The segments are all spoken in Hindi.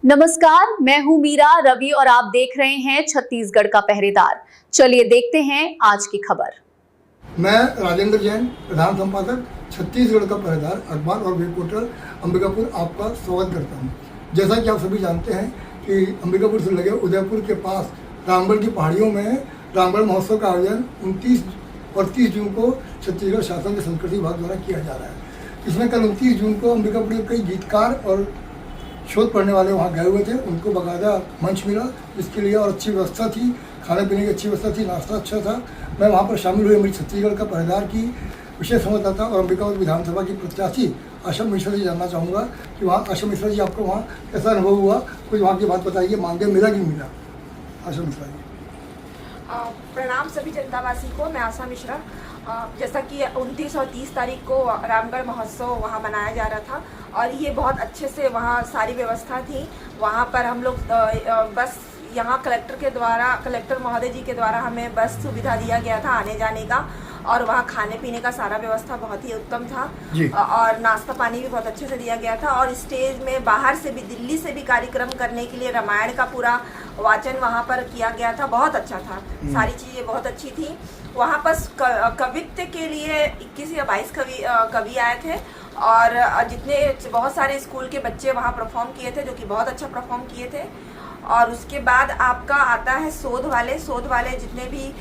नमस्कार, मैं हूं मीरा रवि और आप देख रहे हैं छत्तीसगढ़ का पहरेदार। चलिए देखते हैं आज की खबर। मैं राजेंद्र जैन, प्रधान संपादक छत्तीसगढ़ का पहरेदार अखबार और वेब पोर्टल अंबिकापुर आपका स्वागत करता हूं। जैसा कि आप सभी जानते हैं कि अंबिकापुर से लगे उदयपुर के पास रामगढ़ की पहाड़ियों में रामगढ़ महोत्सव का आयोजन 29 और 30 जून को छत्तीसगढ़ शासन के संस्कृति विभाग द्वारा किया जा रहा है। इसमें कल 29 जून को अंबिकापुर के कई गीतकार और शोध पढ़ने वाले वहाँ गए हुए थे, उनको बाकायदा मंच मिला जिसके लिए और अच्छी व्यवस्था थी, खाने पीने की अच्छी व्यवस्था थी, नाश्ता अच्छा था। मैं वहाँ पर शामिल हुए मेरी छत्तीसगढ़ का पहरेदार की विशेष संवाददाता और अंबिकापुर विधानसभा की प्रत्याशी आशा मिश्रा जी जानना चाहूँगा कि वहाँ आशा मिश्रा जी आपको वहाँ कैसा अनुभव हुआ, कुछ वहाँ की बात बताइए, मानदेय मिला कि मिला? आशा मिश्रा जी। प्रणाम सभी जनतावासी को, मैं आशा मिश्रा। जैसा कि 29 और 30 तारीख को रामगढ़ महोत्सव वहाँ मनाया जा रहा था और ये बहुत अच्छे से वहाँ सारी व्यवस्था थी। वहाँ पर हम लोग बस यहाँ कलेक्टर महोदय जी के द्वारा हमें बस सुविधा दिया गया था आने जाने का, और वहाँ खाने पीने का सारा व्यवस्था बहुत ही उत्तम था और नाश्ता पानी भी बहुत अच्छे से दिया गया था। और स्टेज में बाहर से भी, दिल्ली से भी कार्यक्रम करने के लिए रामायण का पूरा वाचन वहाँ पर किया गया था, बहुत अच्छा था, सारी चीज़ें बहुत अच्छी थी। वहाँ पर कवित्व के लिए 21 या 22 कवि आए थे और बहुत सारे स्कूल के बच्चे वहाँ परफॉर्म किए थे, जो कि बहुत अच्छा परफॉर्म किए थे। और उसके बाद आपका आता है शोध वाले जितने भी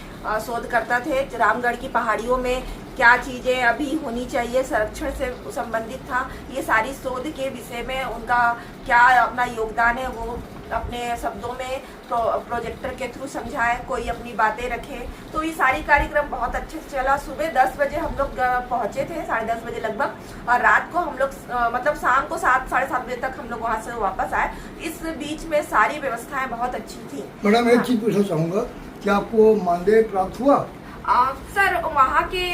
शोध करता थे रामगढ़ की पहाड़ियों में क्या चीज़ें अभी होनी चाहिए, संरक्षण से संबंधित था। ये सारी शोध के विषय में उनका क्या अपना योगदान है वो अपने शब्दों में प्रोजेक्टर के थ्रू समझाए, कोई अपनी बातें रखे। तो ये सारी कार्यक्रम बहुत अच्छे से चला। सुबह 10 बजे हम लोग पहुँचे थे, 10:30 बजे लगभग, और रात को हम लोग मतलब शाम को 7 साढ़े 7 बजे तक हम लोग वहाँ से वापस आए। इस बीच में सारी व्यवस्थाएं बहुत अच्छी थी। मैडम, एक चीज़ पूछना चाहूँगा, क्या आपको मानदेय प्राप्त हुआ? सर, वहाँ के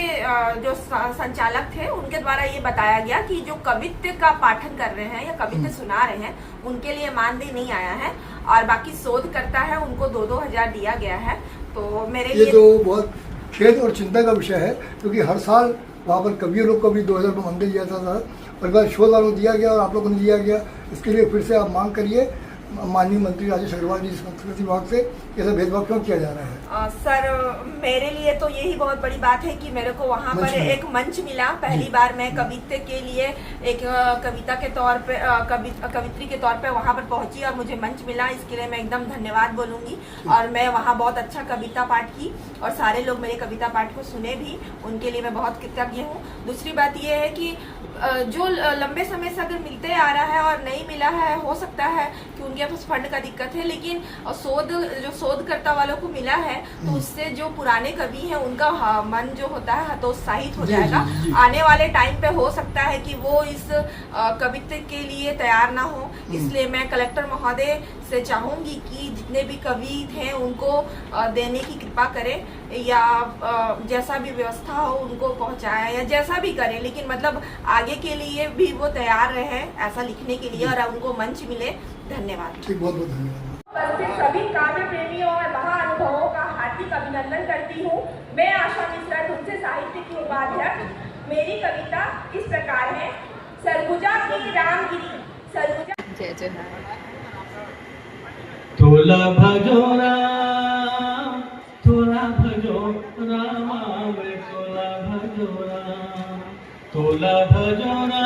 जो संचालक थे उनके द्वारा ये बताया गया कि जो कवित्व का पाठन कर रहे हैं या कवित्व सुना रहे हैं उनके लिए मानदेय नहीं आया है, और बाकी शोध करता है उनको 2-2 हजार दिया गया है। तो मेरे लिए तो बहुत खेद और चिंता का विषय है, क्योंकि हर साल वहाँ पर कवियों लोग को भी 2000 रुपये मानदेय दिया जाता था, और बार शोध वालों को दिया गया और आप लोगों को दिया गया। इसके लिए फिर से आप मांग करिए माननीय मंत्री राजेश अग्रवाल जी संस्कृति विभाग से, ऐसा भेदभाव क्यों किया जा रहा है? सर, मेरे लिए तो यही बहुत बड़ी बात है कि मेरे को वहाँ पर एक मंच मिला। पहली बार मैं कवित्व के लिए एक कविता के तौर पे कवित्री के तौर पे वहाँ पर पहुँची और मुझे मंच मिला। इसके लिए मैं एकदम धन्यवाद बोलूँगी। और मैं वहाँ बहुत अच्छा कविता पाठ की और सारे लोग मेरे कविता पाठ को सुने भी, उनके लिए मैं बहुत कृतज्ञ हूँ। दूसरी बात यह है कि जो लंबे समय से अगर मिलते आ रहा है और नहीं मिला है, हो सकता है कि उनके पास फंड का दिक्कत है, लेकिन शोधकर्ता वालों को मिला है तो उससे जो पुराने कवि हैं उनका मन जो होता है हतोत्साहित हो जाएगा। आने वाले टाइम पे हो सकता है कि वो इस कवित्व के लिए तैयार ना हो। इसलिए मैं कलेक्टर महोदय से चाहूँगी कि जितने भी कवि थे उनको देने की कृपा करें, या जैसा भी व्यवस्था हो उनको पहुँचाए या जैसा भी करें, लेकिन मतलब आगे के लिए भी वो तैयार रहे ऐसा लिखने के लिए और उनको मंच मिले। धन्यवाद। ठीक, बहुत बहुत धन्यवाद। सभी काव्य प्रेमियों और महाअनुभवों का हार्दिक अभिनंदन करती हूँ। मैं आशा मिश्रा, तुमसे साहित्य की उपाध्यक्ष। मेरी कविता इस प्रकार है। सरगुजा की रामगिरी, सरगुजा जय जय तोला भजो राम, तोला भजो राम, तोला भजो राम, तोला भजो राम।